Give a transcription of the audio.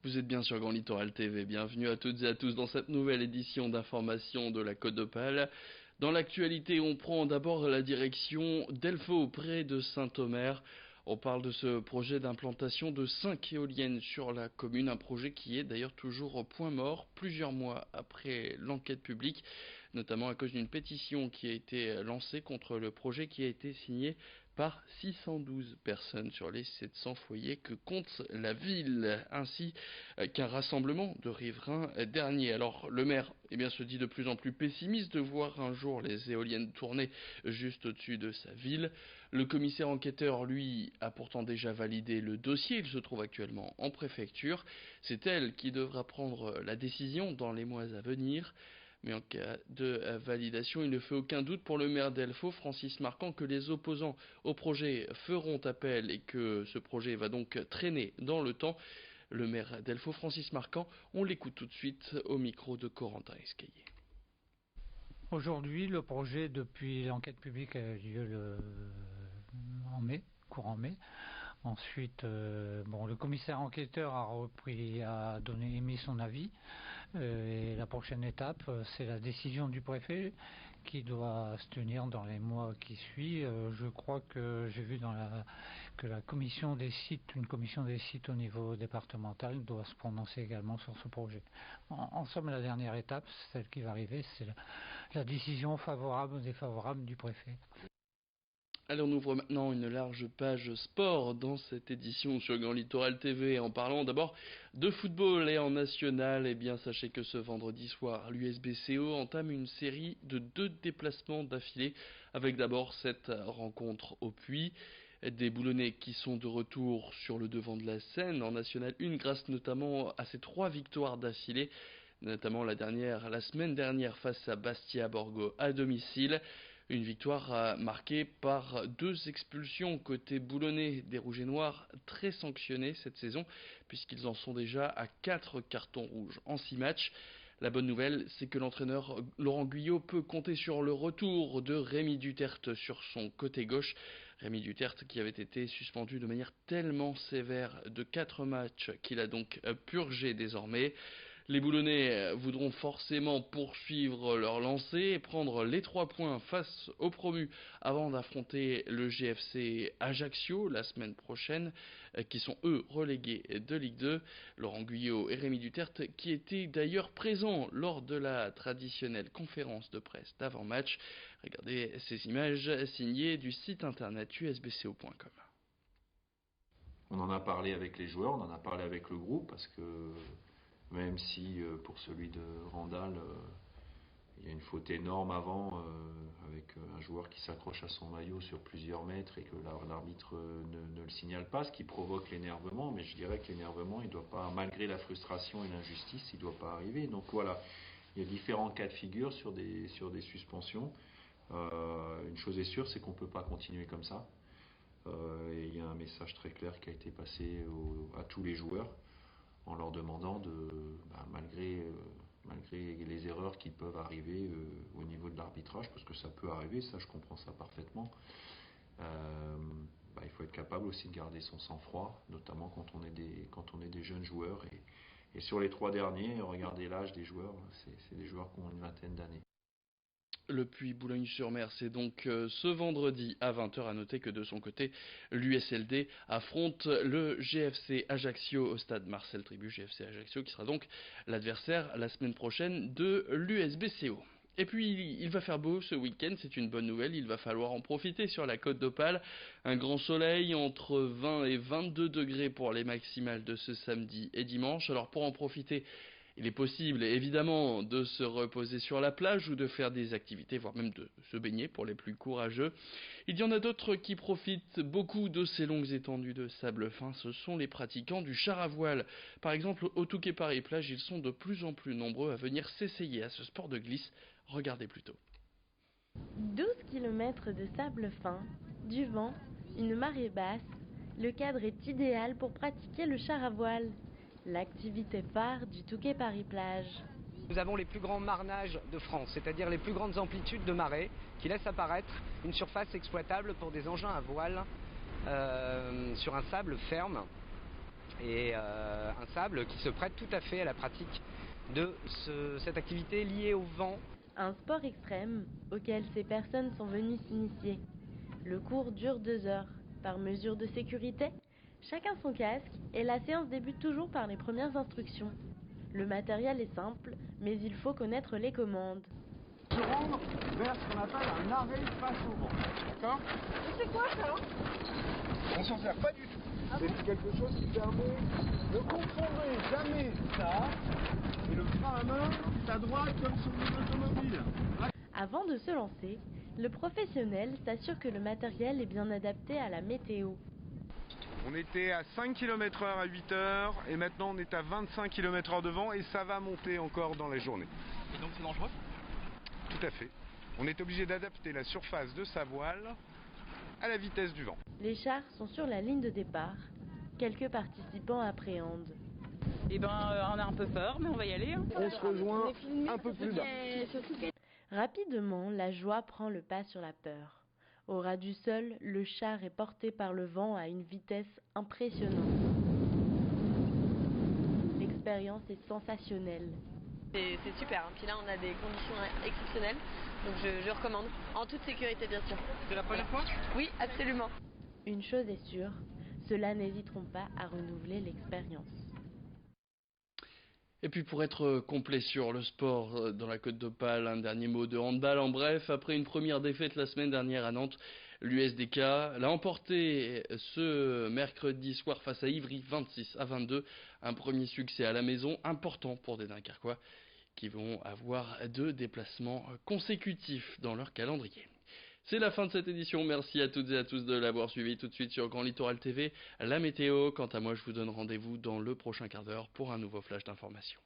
Vous êtes bien sur Grand Littoral TV, bienvenue à toutes et à tous dans cette nouvelle édition d'information de la Côte d'Opale. Dans l'actualité, on prend d'abord la direction d'Elfaux, près de Saint-Omer. On parle de ce projet d'implantation de 5 éoliennes sur la commune, un projet qui est d'ailleurs toujours au point mort, plusieurs mois après l'enquête publique, notamment à cause d'une pétition qui a été lancée contre le projet qui a été signé par 612 personnes sur les 700 foyers que compte la ville, ainsi qu'un rassemblement de riverains dernier. Alors le maire se dit de plus en plus pessimiste de voir un jour les éoliennes tourner juste au-dessus de sa ville. Le commissaire enquêteur, lui, a pourtant déjà validé le dossier, il se trouve actuellement en préfecture. C'est elle qui devra prendre la décision dans les mois à venir. Mais en cas de validation, il ne fait aucun doute pour le maire d'Elfaux, Francis Marcand, que les opposants au projet feront appel et que ce projet va donc traîner dans le temps. Le maire d'Elfaux, Francis Marcand, on l'écoute tout de suite au micro de Corentin Escaillé. Aujourd'hui, le projet, depuis l'enquête publique, a eu lieu en mai, courant mai. Ensuite, le commissaire enquêteur a émis son avis. Et la prochaine étape, c'est la décision du préfet qui doit se tenir dans les mois qui suivent. Je crois que j'ai vu que la commission des sites, une commission des sites au niveau départemental, doit se prononcer également sur ce projet. En somme, la dernière étape, celle qui va arriver, c'est la décision favorable ou défavorable du préfet. Alors on ouvre maintenant une large page sport dans cette édition sur Grand Littoral TV en parlant d'abord de football et en national. Eh bien sachez que ce vendredi soir, l'USBCO entame une série de 2 déplacements d'affilée avec d'abord cette rencontre au Puy. Des Boulonnais qui sont de retour sur le devant de la scène en National 1 grâce notamment à ces 3 victoires d'affilée, notamment la semaine dernière face à Bastia Borgo à domicile. Une victoire marquée par 2 expulsions côté boulonnais, des rouges et noirs très sanctionnés cette saison puisqu'ils en sont déjà à 4 cartons rouges en 6 matchs. La bonne nouvelle, c'est que l'entraîneur Laurent Guyot peut compter sur le retour de Rémi Duterte sur son côté gauche. Rémi Duterte qui avait été suspendu de manière tellement sévère de 4 matchs qu'il a donc purgé désormais. Les Boulonnais voudront forcément poursuivre leur lancée et prendre les 3 points face aux promus avant d'affronter le GFC Ajaccio la semaine prochaine, qui sont eux relégués de Ligue 2. Laurent Guyot et Rémi Duterte qui étaient d'ailleurs présents lors de la traditionnelle conférence de presse d'avant-match. Regardez ces images signées du site internet usbco.com. On en a parlé avec les joueurs, on en a parlé avec le groupe parce que même si pour celui de Randall, il y a une faute énorme avant avec un joueur qui s'accroche à son maillot sur plusieurs mètres et que l'arbitre ne le signale pas, ce qui provoque l'énervement. Mais je dirais que l'énervement, il doit pas, malgré la frustration et l'injustice, il ne doit pas arriver. Donc voilà, il y a différents cas de figure sur des suspensions. Une chose est sûre, c'est qu'on ne peut pas continuer comme ça. Et il y a un message très clair qui a été passé à tous les joueurs en leur demandant malgré les erreurs qui peuvent arriver au niveau de l'arbitrage, parce que ça peut arriver, ça je comprends ça parfaitement, il faut être capable aussi de garder son sang-froid, notamment quand on est des jeunes joueurs. Et sur les 3 derniers, regardez l'âge des joueurs, c'est des joueurs qui ont une vingtaine d'années. Le Puy Boulogne-sur-Mer, c'est donc ce vendredi à 20h. À noter que de son côté, l'USLD affronte le GFC Ajaccio au stade Marcel Tribu. GFC Ajaccio qui sera donc l'adversaire la semaine prochaine de l'USBCO. Et puis il va faire beau ce week-end, c'est une bonne nouvelle, il va falloir en profiter sur la Côte d'Opale. Un grand soleil entre 20 et 22 degrés pour les maximales de ce samedi et dimanche. Alors pour en profiter, il est possible évidemment de se reposer sur la plage ou de faire des activités, voire même de se baigner pour les plus courageux. Il y en a d'autres qui profitent beaucoup de ces longues étendues de sable fin, ce sont les pratiquants du char à voile. Par exemple, au Touquet Paris Plage, ils sont de plus en plus nombreux à venir s'essayer à ce sport de glisse. Regardez plutôt. 12 km de sable fin, du vent, une marée basse, le cadre est idéal pour pratiquer le char à voile. L'activité phare du Touquet Paris Plage. Nous avons les plus grands marnages de France, c'est-à-dire les plus grandes amplitudes de marée qui laissent apparaître une surface exploitable pour des engins à voile sur un sable ferme et un sable qui se prête tout à fait à la pratique de cette activité liée au vent. Un sport extrême auquel ces personnes sont venues s'initier. Le cours dure 2 heures. Par mesure de sécurité, chacun son casque et la séance débute toujours par les premières instructions. Le matériel est simple, mais il faut connaître les commandes. Se rendre vers ce qu'on appelle un arrêt face au vent. D'accord ? C'est quoi ça? On s'en sert pas du tout. C'est quelque chose qui permet, ne confondez jamais ça et le frein à main est à droite comme sur une automobile. Avant de se lancer, le professionnel s'assure que le matériel est bien adapté à la météo. On était à 5 km/h à 8 heures et maintenant on est à 25 km/h de vent et ça va monter encore dans la journée. Et donc c'est dangereux? Tout à fait. On est obligé d'adapter la surface de sa voile à la vitesse du vent. Les chars sont sur la ligne de départ. Quelques participants appréhendent. Eh ben, on a un peu peur, mais on va y aller. Hein. On se rejoint un peu plus bas. Rapidement, la joie prend le pas sur la peur. Au ras du sol, le char est porté par le vent à une vitesse impressionnante. L'expérience est sensationnelle. C'est super, hein. Puis là on a des conditions exceptionnelles, donc je recommande, en toute sécurité bien sûr. C'est la première fois? Oui, absolument. Une chose est sûre, ceux-là n'hésiteront pas à renouveler l'expérience. Et puis pour être complet sur le sport dans la Côte d'Opale, un dernier mot de handball. En bref, après une première défaite la semaine dernière à Nantes, l'USDK l'a emporté ce mercredi soir face à Ivry 26-22. Un premier succès à la maison important pour des Dunkerquois qui vont avoir 2 déplacements consécutifs dans leur calendrier. C'est la fin de cette édition, merci à toutes et à tous de l'avoir suivi. Tout de suite sur Grand Littoral TV, la météo. Quant à moi, je vous donne rendez-vous dans le prochain quart d'heure pour un nouveau flash d'information.